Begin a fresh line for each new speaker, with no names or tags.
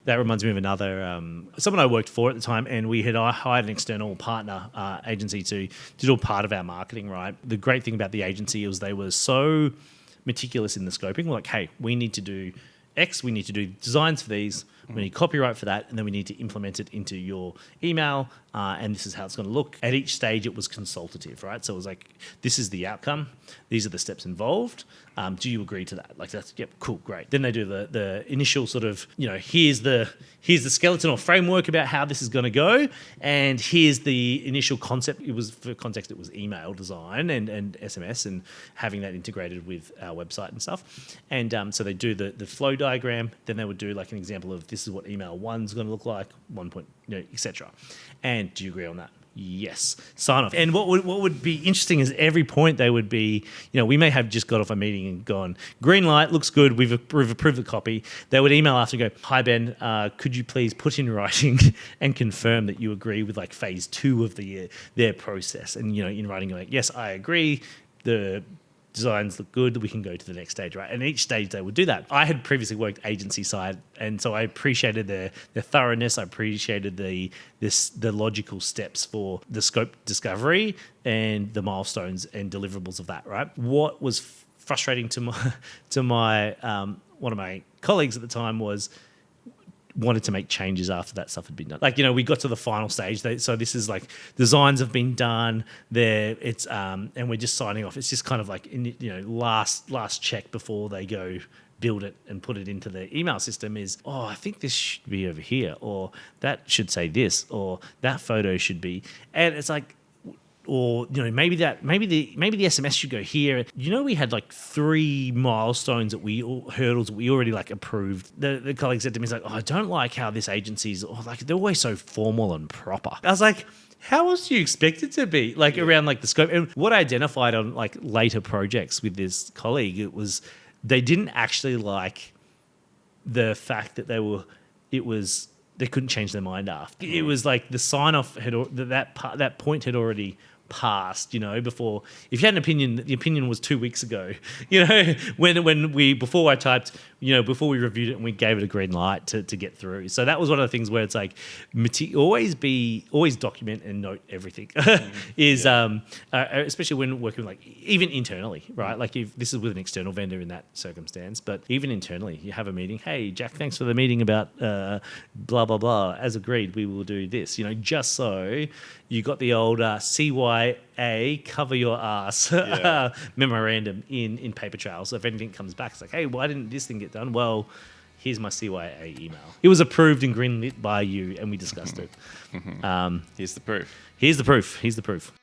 That reminds me of another someone I worked for at the time, and we had hired an external partner agency to do part of our marketing. Right. The great thing about the agency was they were so meticulous in the scoping. We're like, hey, we need to do X, we need to do designs for these, we need copyright for that, and then we need to implement it into your email, and this is how it's going to look. At each stage, it was consultative, right? So it was like, this is the outcome, these are the steps involved. Do you agree to that? Like, that's, yep, cool, great. Then they do the initial sort of, here's the skeleton or framework about how this is going to go, and here's the initial concept. It was, for context, it was email design and SMS and having that integrated with our website and stuff. And so they do the flow diagram. Then they would do like an example of this is what email 1's going to look like, 1 point, etc. And do you agree on that? Yes. Sign off. And what would be interesting is every point they would be, we may have just got off a meeting and gone, green light, looks good, we've approved the copy. They would email after and go, hi Ben, could you please put in writing and confirm that you agree with like phase 2 of their process? And, in writing, you're like, yes, I agree. The designs look good, we can go to the next stage, right? And each stage they would do that. I had previously worked agency side, and so I appreciated their thoroughness. I appreciated the logical steps for the scope discovery and the milestones and deliverables of that, right? What was frustrating to my one of my colleagues at the time was wanted to make changes after that stuff had been done. Like, we got to the final stage. So this is like designs have been done there. It's and we're just signing off. It's just kind of like last check before they go build it and put it into the email system is, I think this should be over here, or that should say this, or that photo should be. And it's like, or maybe the SMS should go here. We had like 3 milestones hurdles that we already like approved. The colleague said to me, he's like, I don't like how this agency's like they're always so formal and proper. I was like, how else do you expect it to be? Like around like the scope. And what I identified on like later projects with this colleague, it was they didn't actually like the fact that they couldn't change their mind after. It was like the sign off that point had already passed, before. If you had an opinion, the opinion was 2 weeks ago, before I typed, before we reviewed it and we gave it a green light to get through. So that was one of the things where it's like, always document and note everything especially when working like, even internally, right? Like if this is with an external vendor in that circumstance, but even internally, you have a meeting. Hey, Jack, thanks for the meeting about blah, blah, blah. As agreed, we will do this, just so you got the old CYA, cover your ass memorandum in paper trail. So if anything comes back, it's like, hey, why didn't this thing get done? Well, here's my CYA email. It was approved and greenlit by you, and we discussed it.
Here's the proof.
Here's the proof.